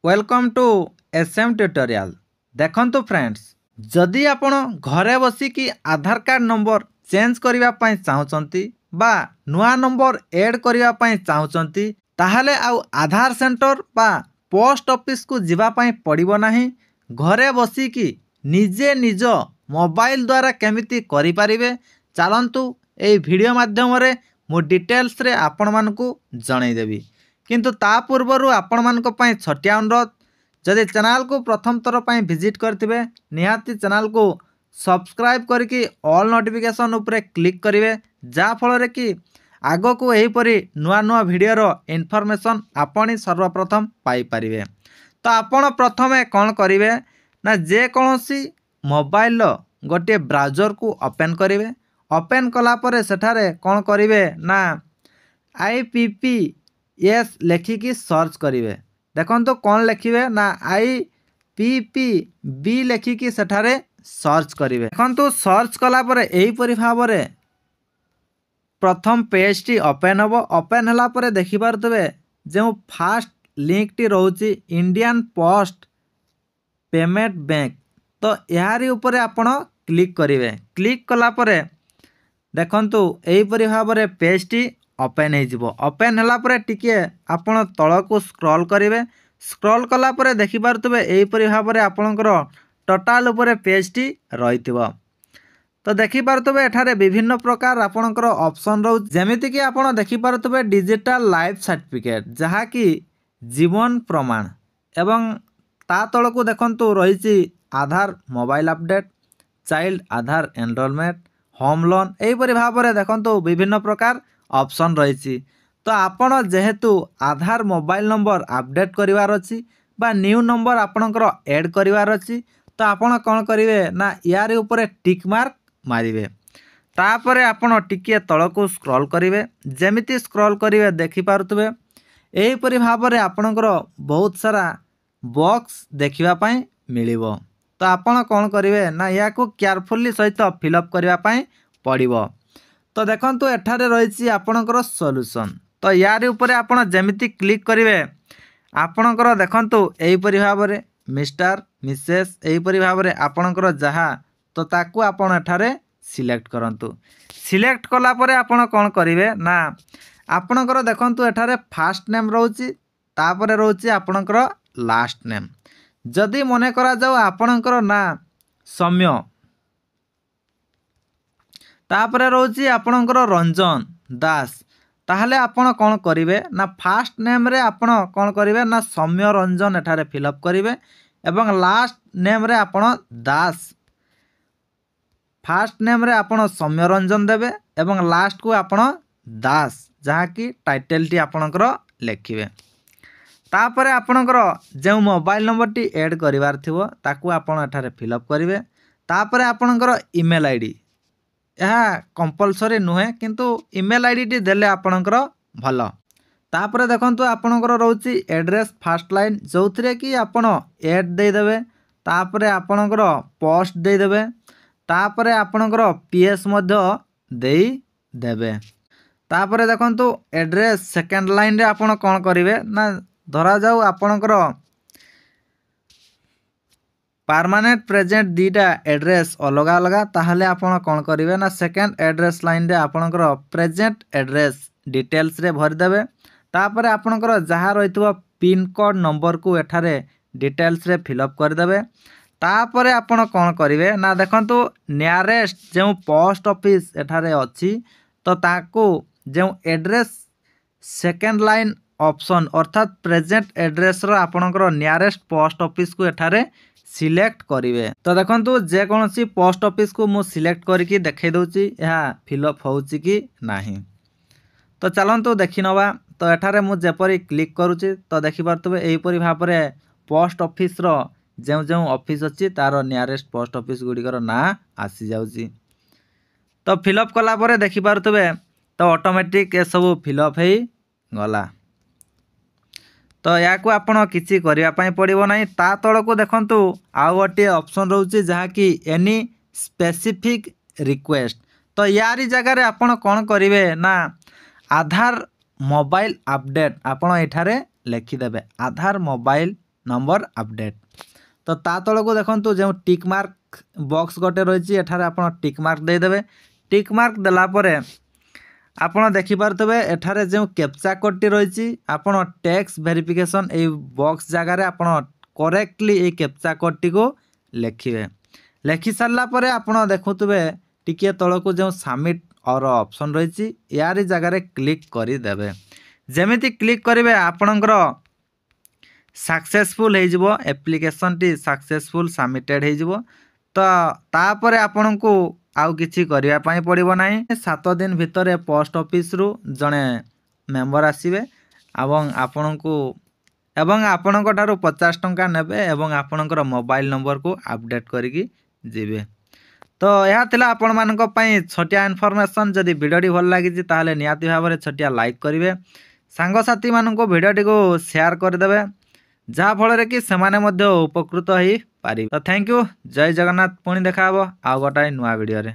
Welcome to SM tutorial. देखंतु friends, जदि आपण घरे बसिकी आधार कार्ड नंबर चेंज करने चाहूँगी बा नुआ नंबर ऐड करने चाहूँगी ताहले आउ आधार सेंटर बा पोस्ट ऑफिस को जीवापाई पड़िबो नाही। घरे बसिकी निजे निज मोबाइल द्वारा केमिति करि परिबे चलंतु ए वीडियो माध्यम रे मु डिटेल्स रे आपण मानकु जणाई देबी। किंतु ता पूर्वरु आपण मानक पई छटिया अनुरोध, जदि चैनल को प्रथम थर पई विजिट करथिबे निहाती चैनल को सब्सक्राइब करके ऑल नोटिफिकेशन उपरे क्लिक करिवे, जा फल रे कि आगो को एही परी नुआ नुआ वीडियो रो इन्फॉर्मेशन आपण सर्वप्रथम पाई परिवे। तो आपण प्रथमे कोन करिवे ना जे कोनोसी मोबाइल गोटे ब्राउजर को ओपन करिवे। ओपन कला परे सेठारे कोन करिवे ना IPPS लेखिकी सर्च करिवे। देखंतु कौन लिखिवे ना IPPB लेखिकी सेठारे सर्च करिवे। देखंतु सर्च कला परे एही परि भाबरे प्रथम पेज टी ओपन हबो। ओपन हला परे देखि पारतबे जे फास्ट लिंक टी रहउची इंडियन पोस्ट पेमेंट बैंक। तो यारी ऊपर आपण क्लिक करिवे। क्लिक कला परे देखंतु एही परि भाबरे पेज टी ओपन हो जिवो। ओपन हला परे टिके आपण तळ को स्क्रॉल करिवे। स्क्रॉल कला परे देखि पारतबे एही परि भाबरे आपणकर टोटल ऊपर पेज टी रहितबो। तो देखि पारतबे एठारे विभिन्न प्रकार आपणकर ऑप्शन रहउ, जेमिति कि आपण देखि पारतबे डिजिटल लाइफ सर्टिफिकेट जहा कि जीवन प्रमाण, एवं ता तळ को देखंतु रहिछि आधार मोबाइल अपडेट, चाइल्ड आधार एनरोलमेंट, होम लोन, एही परि भाबरे देखंतु विभिन्न प्रकार ऑप्शन रही। तो आपण जेहेतु आधार मोबाइल नंबर अपडेट करिवार अछि बा न्यू नंबर आपणकर ऐड करिवार अछि, तो आपण कोन करिवे ना यार ऊपर टिक मार्क मारिवे। तापरे आपण टिके तळ को स्क्रॉल करिवे। जेमिति स्क्रॉल करिवे देखि पारुतबे एही परि भाबरे आपणकर बहुत सारा बॉक्स देखिबा पई मिलिबो। तो आपण कोन करिवे ना या को केयरफुली सहित फिलअप करिबा पई पड़िबो। तो देखंतु एठारे रहिछि आपणकर सॉल्यूशन। तो यार ऊपर आपण जेमिति क्लिक करिवे आपणकर देखंतु एही परि भाबरे मिस्टर मिसेस एही परि भाबरे आपणकर जहा तो ताकू आपण एठारे सिलेक्ट करंतु। सिलेक्ट कला परे आपण कोन करिवे ना आपणकर देखंतु एठारे फर्स्ट नेम रहउछि, तापरे रहउछि आपणकर लास्ट नेम। जदि मने करा जाऊ आपणकर ना सौम्य, तापरे रहउछि आपणकर रंजन दास, ताहले आपण कोन करिवे ना फर्स्ट नेम रे आपण कोन करिवे ना सौम्य रंजन एठारे फिलअप करिवे, एवं लास्ट नेम रे आपण दास, फर्स्ट नेम रे आपण सौम्य रंजन देबे एवं लास्ट को आपण दास, जहा कि टाइटल टी आपणकर लेखिवे। तापरे आपणकर जे मोबाइल नंबर टी ऐड करिवार थिवो ताकू आपण एठारे फिलअप करिवे। तापरे आपणकर ईमेल आईडी, यह कंपलसरी नुहे किंतु ईमेल आईडी टी देले आपणकर भलो। तापरे देखंतु आपणकर रहउछि एड्रेस फर्स्ट लाइन, जोथिरे कि आपण ऐड दे देबे। तापरे आपणकर पोस्ट दे देबे। तापरे आपणकर PS मध्ये देई देबे। तापरे देखंतु एड्रेस सेकंड लाइन रे आपण कोन करिवे ना धरा जाऊ आपणकर परमानेंट प्रेजेंट दीटा एड्रेस अलग अलग, ताहले आपण कोन करिवे ना सेकंड एड्रेस लाइन रे आपणकर प्रेजेंट एड्रेस डिटेल्स रे भरि देबे। तापरे आपणकर जहा रहितबो पिन कोड नंबर को एठारे डिटेल्स रे फिलअप कर देबे। तापरे आपण कोन करिवे ना देखंतु नियरेस्ट जे पोस्ट ऑफिस एठारे अछि तो ताको जे एड्रेस सेकंड लाइन ऑप्शन अर्थात प्रेजेंट एड्रेस रो आपणकर नियरेस्ट पोस्ट ऑफिस को एठारे सिलेक्ट करिवे। तो देखंतु जे कोनसी पोस्ट ऑफिस को मु सिलेक्ट करके देखै दउची यहा फिलअप होउची कि नाही। तो चलंतु देखि नबा। तो एठारे मु जेपरी क्लिक करूची तो देखि पारतबे एही परि भाबरे पोस्ट ऑफिस रो जे जे ऑफिस अछि तार नियरेस्ट पोस्ट ऑफिस गुडीकर ना आसी जाउची। तो फिलअप कला परे देखि पारतबे तो ऑटोमेटिक ए सब फिलअप हेई गला। तो या को आपण किछि करिया पई पड़िबो नाही। ता तळ को देखंतु आ गोटे ऑप्शन रहउची जहा कि एनी स्पेसिफिक रिक्वेस्ट। तो यारी जगह रे आपण कोन करिवे ना आधार मोबाइल अपडेट आपण एठारे लेखि देबे। आधार मोबाइल नंबर अपडेट। तो ता तल को देखंतु जो टिक मार्क बॉक्स गोटे रही एठारे आपण टिक मार्क देदेवे। टिक मार्क देला परे आपण देखि पारतबे एठारे जो कैप्चा कोड टी रही आपण टैक्स वेरिफिकेशन ए बॉक्स जगह रे आपण करेक्टली ए कैप्चा कोड टी को लिखिबे। लिखि सारला परे आपण देखुतबे टिके तल को जो सबमिट और ऑप्शन रही यारी जगह क्लिक कर देवे। जेमिति क्लिक करेंगे आपणकर सक्सेसफुल हो एप्लिकेशन टी सक्सेसफुल सबमिटेड हो। तो तापर आपण को आउ किछि करिया पई पड़िबो नाही। 7 दिन भितर पोस्ट ऑफिस रु जणे मेंबर आसीबे एवं आपण को एवं आपणक ठारू 50 टंका नेबे एवं आपणकर मोबाइल नंबर को अपडेट करिकी जिबे। तो यह थिला आपण मानक पई छोटिया इन्फॉर्मेशन। जदि वीडियोटी भल लागिछि ताहले नियाती भाबरे छोटिया लाइक करिवे, सांग साथी मानक वीडियोटी को शेयर कर देबे जहाँ फल कि सेमाने मध्य उपकृत हो पारिबे। तो थैंक यू, जय जगन्नाथ। पुणी देखा हबो आ गोटाए नुआ वीडियो रे।